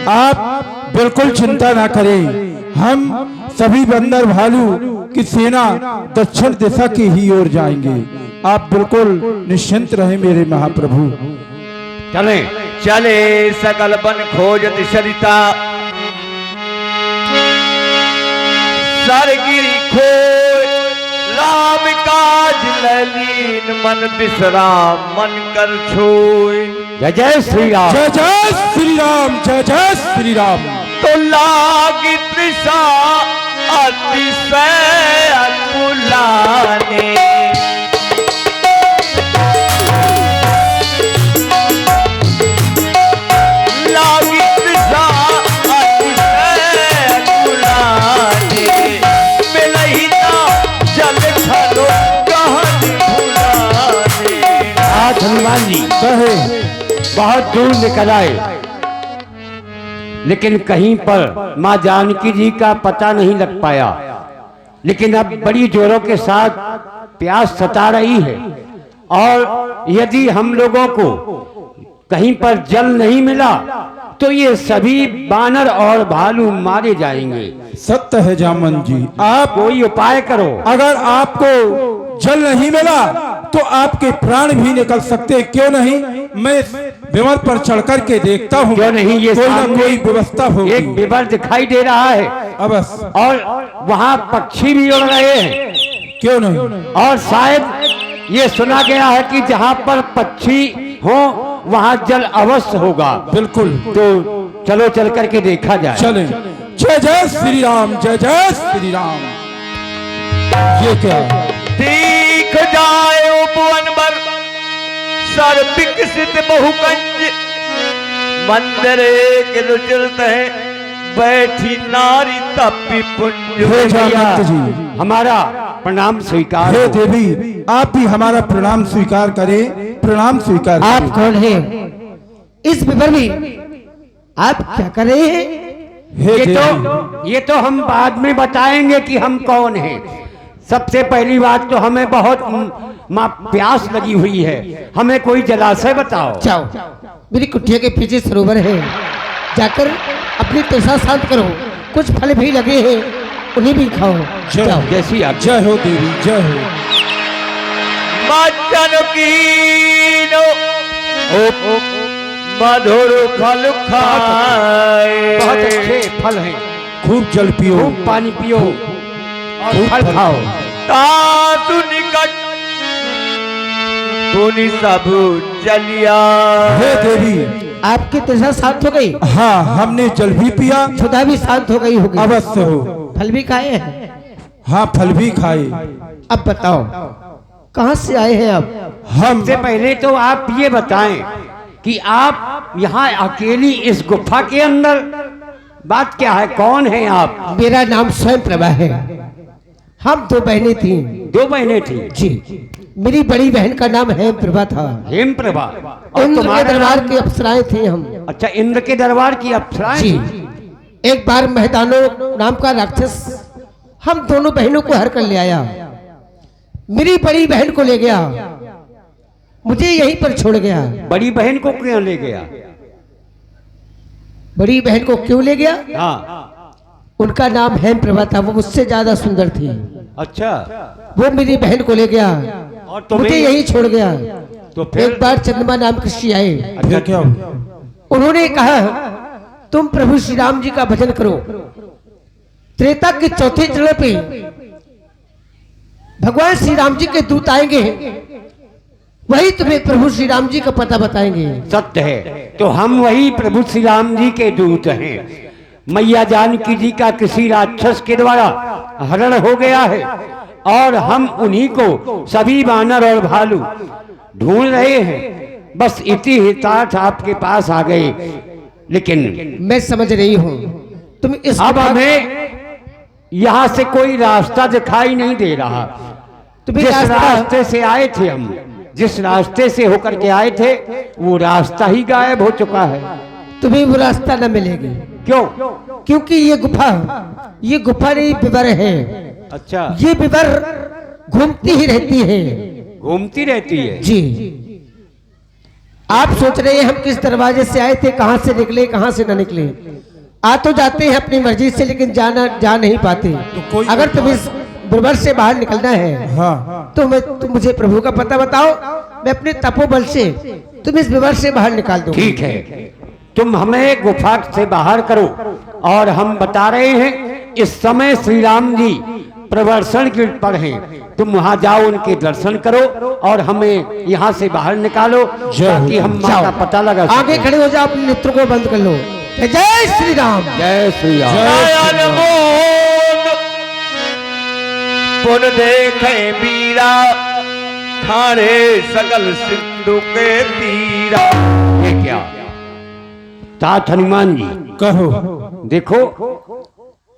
आप बिल्कुल चिंता ना करें, हम सभी बंदर भालू की सेना दक्षिण दिशा की ही ओर जाएंगे। आप बिल्कुल निश्चिंत रहे मेरे महाप्रभु। चले चले सकल बन खोजत सरिता, सरगिरी खोज राम काज ललीन, मन विश्राम मन कर छोय। जय जय श्री राम, जय जय श्री राम, जय जय श्री राम। तो लागी तृषा अतिशय अकुलाने, लागी तृषा अतिशय अकुलाने, मिलही ना जल छलो गहन भुलाने। आज हनुमान जी कहे बहुत दूर निकल आए, लेकिन कहीं पर माँ जानकी जी का पता नहीं लग पाया। लेकिन अब बड़ी जोरों के साथ प्यास सता रही है, और यदि हम लोगों को कहीं पर जल नहीं मिला तो ये सभी बानर और भालू मारे जाएंगे। सत्य है जामन जी, आप कोई उपाय करो। अगर आपको जल नहीं मिला तो आपके प्राण भी निकल सकते, क्यों नहीं मैं विमान पर चढ़ कर के देखता हूँ, क्यों नहीं, ये कोई ना कोई व्यवस्था होगी। एक विवर दिखाई दे रहा है, अवश्य, और वहाँ पक्षी भी उड़ रहे हैं, क्यों नहीं। और शायद ये सुना गया है कि जहाँ पर पक्षी हो वहाँ जल अवश्य होगा। बिल्कुल, तो चलो चल करके देखा जाए। चलें। जय जय श्री राम, जय जय श्री राम। ये क्या है? देख जाए उपवन बर सर विकसित बहुकंज, मंदिर एक रुचलत है बैठी नारी तपी पुंज। हे जामवंत जी, हमारा प्रणाम स्वीकार हे हो। देवी आप भी हमारा प्रणाम स्वीकार करें, प्रणाम स्वीकार आप करें। कौन है? इस विवर में आप क्या कर रहे हैं? हे ये तो हम बाद में बताएंगे कि हम कौन हैं। सबसे पहली बात तो हमें बहुत प्यास लगी हुई है, हमें कोई जलाशय बताओ। जाओ, मेरी कुटिया के पीछे सरोवर है, जाकर अपनी तृषा शांत करो। कुछ फल भी लगे हैं, उन्हें भी खाओ। जय जाओ। जैसी आप जय हो देवी, जय हो। मधुर फल खाए, बहुत अच्छे फल हैं, खूब जल पियो, खूब पानी पियो और खूब फल फल खाओ। खाओ। तातु निकट पुनि सब जलिया। हे देवी आपकी तृषा शांत हो गई, हाँ हमने जल भी पिया, क्षुधा भी शांत हो गई होगी, अवश्य हो। फल भी खाए हैं। हाँ फल भी खाए। अब बताओ कहाँ से आए हैं आप? हम सबसे पहले तो आप ये बताएं कि आप यहाँ अकेली इस गुफा के अंदर, बात क्या है, कौन है आप? मेरा नाम स्वयं प्रभा है। हम दो बहनें थीं। दो बहनें थी जी, मेरी बड़ी बहन का नाम हेम प्रभा था। हेम प्रभा, और इंद्र के तुम्हारा दरबार नाम? की अप्सराएं थी हम। अच्छा, इंद्र के दरबार की अप्सराएं जी, थी। एक बार मैदानो नाम का राक्षस हम दोनों बहनों को हर कर ले आया। मेरी बड़ी बहन को ले गया, मुझे यहीं पर छोड़ गया। बड़ी बहन को क्यों ले गया? बड़ी बहन को क्यों ले गया? हाँ, उनका नाम हेम प्रभा था, वो मुझसे ज्यादा सुंदर थी। अच्छा, वो मेरी बहन को ले गया, और तुम्हें? मुझे यहीं छोड़ गया। तो फिर? एक बार चंद्रमा नाम कृषि आए, फिर क्या हुआ? उन्होंने कहा तुम प्रभु श्री राम जी का भजन करो। त्रेता के चौथे चरण पे भगवान श्री राम जी के दूत आएंगे, वही तुम्हें प्रभु श्री राम जी का पता बताएंगे। सत्य है, तो हम वही प्रभु श्री राम जी के दूत हैं। मैया जानकी जी का किसी राक्षस के द्वारा हरण हो गया है, और हम उन्हीं को सभी बानर और भालू ढूंढ रहे हैं। बस इति हितार्थ आपके पास आ गए, लेकिन मैं समझ रही हूँ तुम इस अब हमें यहाँ से कोई रास्ता दिखाई नहीं दे रहा। तुम्हें जिस रास्ते से आए थे हम, जिस रास्ते से होकर के आए थे, वो रास्ता ही गायब हो चुका है। तुम्हें वो रास्ता न मिलेगी। क्यों? क्योंकि ये गुफा नहीं विवर है। अच्छा, ये विवर घूमती ही रहती है। घूमती रहती है। जी, आप सोच रहे हैं हम किस दरवाजे से आए थे, कहां से निकले कहां से न निकले। आ तो जाते हैं अपनी मर्जी से, लेकिन जा नहीं पाते। कोई अगर तुम इस ब्रह्मांड से बाहर निकलना है हाँ तुम मुझे प्रभु का पता बताओ, मैं अपने तपोबल से तुम इस ब्रह्मांड से बाहर निकाल दो। ठीक है, तुम हमें गुफा से बाहर करो और हम बता रहे हैं इस समय श्री राम जी प्रवर्षण के पर हैं, तुम वहां जाओ, उनके दर्शन करो और हमें यहाँ से बाहर निकालो ताकि हम माँ का पता लगा सकें। आगे खड़े हो जाओ, अपने नेत्र को बंद कर लो। जय श्री राम। जय श्री राम। पुन देखे मीरा थारे सकल सिंधु के तीरा। ये क्या तात हनुमान जी, कहो। देखो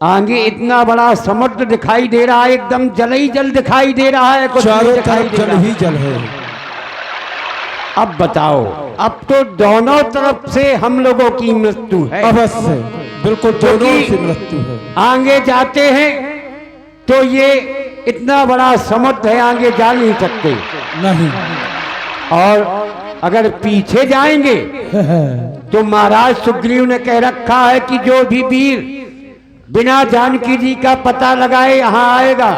आगे इतना बड़ा समुद्र दिखाई दे रहा है, एकदम जल ही जल दिखाई दे रहा है, कुछ नहीं चारों दिखाई तरफ दे जल रहा। ही जल है। अब बताओ, अब तो दोनों तरफ से हम लोगों की मृत्यु है। अवश्य, बिल्कुल दोनों क्योंकि से मृत्यु है। आगे जाते हैं तो ये इतना बड़ा समुद्र है, आगे जा नहीं सकते, नहीं। और अगर पीछे जाएंगे तो महाराज सुग्रीव ने कह रखा है कि जो भी वीर बिना जानकी जी का पता लगाए यहाँ आएगा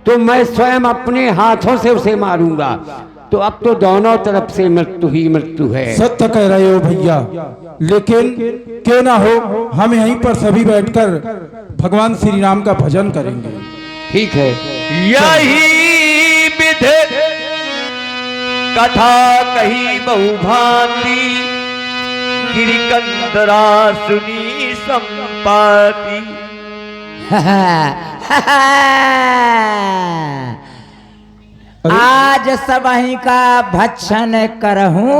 तो मैं स्वयं अपने हाथों से उसे मारूंगा। तो अब तो दोनों तरफ से मृत्यु ही मृत्यु है। सत्य कह रहे हो भैया, लेकिन क्यों ना हो, हम यहीं पर सभी बैठकर भगवान श्री राम का भजन करेंगे। ठीक है, यही विध कथा कही बहुभांति गिरिकंदरा सुनी संपाति। आज सबही का भक्षण करहूं,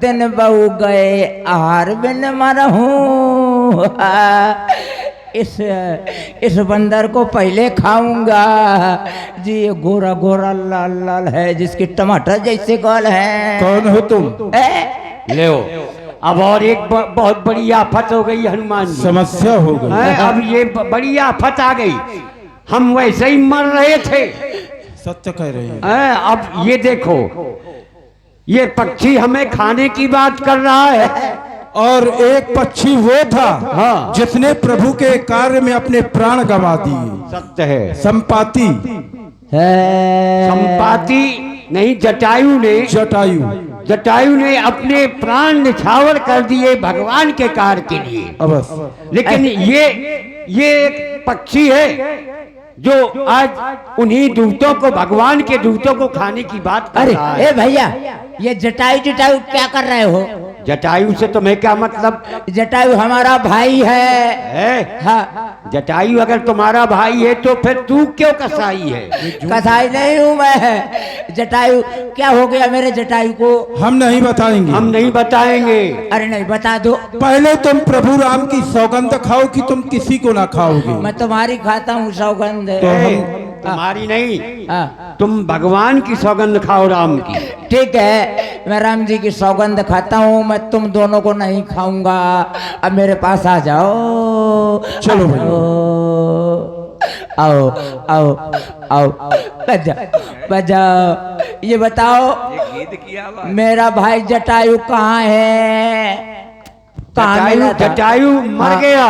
दिन बहु गए आहार बिन मरहूं। इस बंदर को पहले खाऊंगा जी। ये गोरा गोरा लाल लाल है, जिसकी टमाटर जैसे गाल है। कौन हो तुम? ले अब और एक बहुत बड़ी आफत हो गई हनुमान जी। समस्या हो गई। अब ये बड़ी आफत आ गई, हम वैसे ही मर रहे थे। सत्य कह रहे हैं। अब ये देखो, ये पक्षी हमें खाने की बात कर रहा है। और एक पक्षी वो था हाँ। जिसने प्रभु के कार्य में अपने प्राण गंवा दिए। सत्य है। संपाति, संपाति नहीं, जटायु ने अपने प्राण निछावर कर दिए भगवान के कार्य के लिए। अवश्य। लेकिन ये एक पक्षी है जो आज उन्हीं दूतों को, भगवान के दूतों को खाने की बात कर रहा है। ए भैया, ये जटायु क्या कर रहे हो? जटायु से तुम्हें क्या मतलब? जटायु हमारा भाई है। हाँ। जटायु अगर तुम्हारा भाई है तो फिर तू क्यों कसाई है? कसाई नहीं हूँ मैं। जटायु क्या हो गया मेरे जटायु को? हम नहीं बताएंगे। हम नहीं बताएंगे। अरे नहीं, बता दो। पहले तुम प्रभु राम की सौगंध खाओ कि तुम किसी को ना खाओगे। मैं तुम्हारी खाता हूँ सौगंध। तो हम तुम्हारी नहीं, हाँ। तुम भगवान की सौगंध खाओ, राम की। ठीक है, मैं राम जी की सौगंध खाता हूँ, मैं तुम दोनों को नहीं खाऊंगा। अब मेरे पास आ जाओ। चलो भैया। आओ आओ आओ, बजाओ। ये बताओ, मेरा भाई जटायु कहाँ है? जटायु मर गया।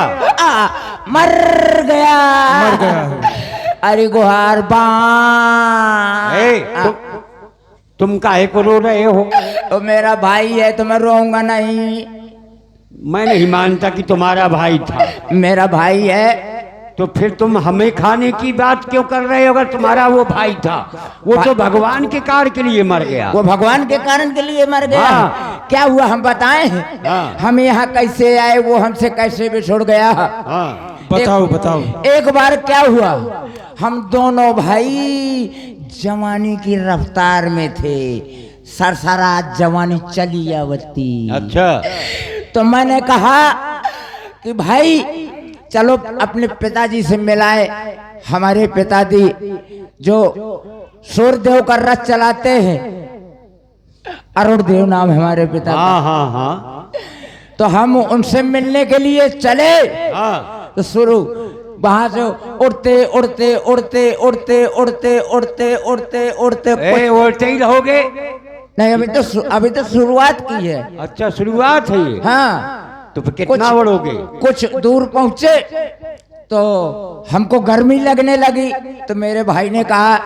मर गया। मर गया है। अरे गुहार तुम काहे को रो रहे हो? तो मेरा भाई है तो मैं रोऊंगा नहीं। मैं नहीं मानता कि तुम्हारा भाई था। मेरा भाई है तो फिर तुम हमें खाने की बात क्यों कर रहे हो? अगर तुम्हारा वो भाई था, वो तो भगवान के कार्य के लिए मर गया। वो भगवान के कारण के लिए मर गया। हाँ। क्या हुआ हम बताएं? हाँ। हम यहाँ कैसे आए, वो हमसे कैसे बिछुड़ गया। हाँ। बताओ बताओ। एक बार क्या हुआ, हम दोनों भाई जवानी की रफ्तार में थे, सरसरा जवानी चली आवती। अच्छा। तो मैंने कहा कि भाई चलो अपने पिताजी से मिलाए। हमारे पिताजी जो सूर्यदेव का रथ चलाते हैं, अरुण देव नाम है हमारे पिता का। हाँ हाँ हाँ। तो हम उनसे मिलने के लिए चले। हाँ। तो शुरू वहां से उड़ते उड़ते उड़ते उड़ते उड़ते उड़ते उड़ते उड़ते उड़ते ही रहोगे? नहीं, अभी तो शुरुआत की है। अच्छा, शुरुआत है ये। हाँ। तो फिर कितना कुछ- उड़ोगे? कुछ दूर पहुंचे तो हमको गर्मी लगने लगी, तो मेरे भाई ने कहा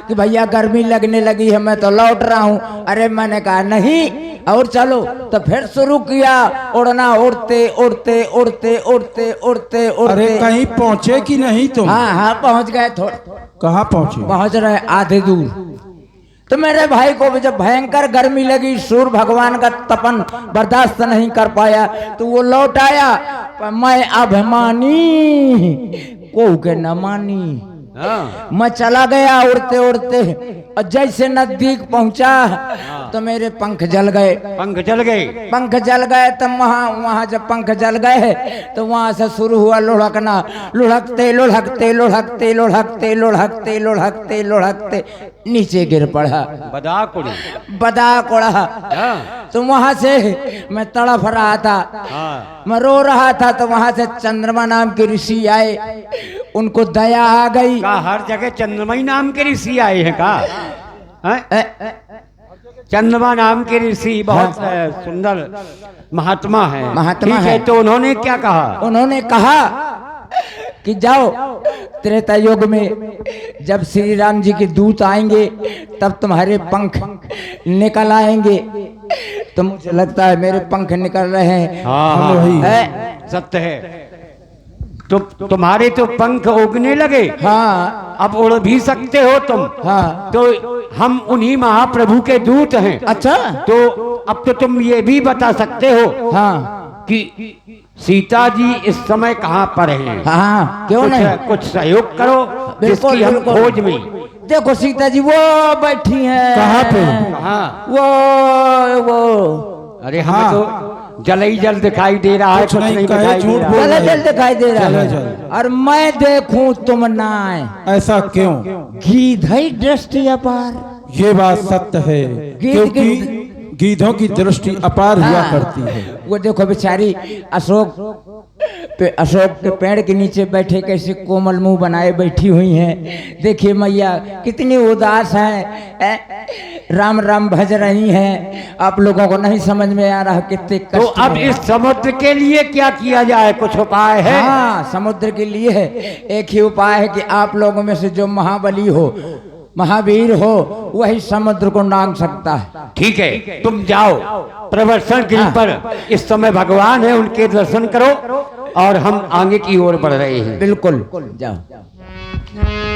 कि भैया गर्मी लगने लगी है, मैं तो लौट रहा हूँ। अरे मैंने कहा नहीं और चलो, तो फिर शुरू किया उड़ना, उड़ते उड़ते उड़ते उड़ते उड़ते अरे उड़ते। कहीं पहुंचे कि नहीं तुम? हाँ हाँ पहुंच गए, थोड़ा कहाँ पहुंचे? पहुंच रहे आधे दूर। तो मेरे भाई को भी जब भयंकर गर्मी लगी, सूर्य भगवान का तपन बर्दाश्त नहीं कर पाया, तो वो लौट आया। पर मैं अभिमानी को के न मानी, हाँ। मैं चला गया उड़ते उड़ते, और जैसे नजदीक पहुंचा तो मेरे पंख जल गए। पंख जल गए। पंख जल गए तो वहां जब पंख जल गए तो वहां से शुरू हुआ लुढ़कना, लुढ़कते लुढ़कते लुढ़कते लुढ़कते लुढ़कते लुढ़कते लुढ़कते नीचे गिर पड़ा, बदाक उड़ी। बदाक उड़ा। हाँ। तो वहां से मैं तड़फ रहा था, हाँ। मैं रो रहा था, तो वहां से चंद्रमा नाम के ऋषि आए, उनको दया आ गई। का हर जगह चंद्रमई नाम के ऋषि आए हैं का? हैं? चंद्रमा नाम के ऋषि बहुत सुंदर महात्मा है। महात्मा ठीक है, है। तो उन्होंने क्या कहा? उन्होंने कहा कि जाओ त्रेता युग में जब श्री राम जी के दूत आएंगे तब तुम्हारे पंख निकल आएंगे। तो मुझे लगता है मेरे पंख निकल रहे हैं। हाँ, हम हाँ, वही है? सत्य है। तो तुम्हारे तो पंख उगने लगे। हाँ अब उड़ भी सकते हो तुम। हाँ। तो हम उन्हीं महाप्रभु के दूत हैं। अच्छा। तो अब तो तुम ये भी बता सकते हो हाँ कि सीता जी इस समय कहाँ पर हैं? हाँ क्यों कुछ, नहीं, कुछ सहयोग करो बिल्कुल, जिसकी हम बिल्कुल। खोज में। देखो सीता जी वो बैठी हैं। कहाँ पे? हाँ। वो अरे हमें हाँ। तो जल ही जल दिखाई दे रहा है, कुछ कुछ नहीं नहीं कहे, दिखाई दे झूठ रहा। बोल जल रहे। जल दिखाई दे रहा जल है। जल। और मैं देखूं तुम ना आए, ऐसा क्यों? गीधई दृष्टि अपार। ये बात सत्य है, क्योंकि गीधों की दृष्टि अपार हुआ हाँ। करती है। वो देखो बेचारी अशोक के पेड़ के नीचे बैठे कैसे कोमल मुंह बनाए बैठी हुई हैं। देखिए मैया कितनी उदास हैं, राम राम भज रही हैं। आप लोगों को नहीं समझ में आ रहा कितने तो कष्ट अब में। इस समुद्र के लिए क्या किया जाए? कुछ उपाय है? हाँ समुद्र के लिए है एक ही उपाय है कि आप लोगों में से जो महाबली हो, महावीर हो, वही समुद्र को नांग सकता है। ठीक है, तुम जाओ प्रवर्षण गिरी पर, इस समय भगवान है, उनके दर्शन करो और हम आगे की ओर बढ़ रहे हैं। बिल्कुल जाओ।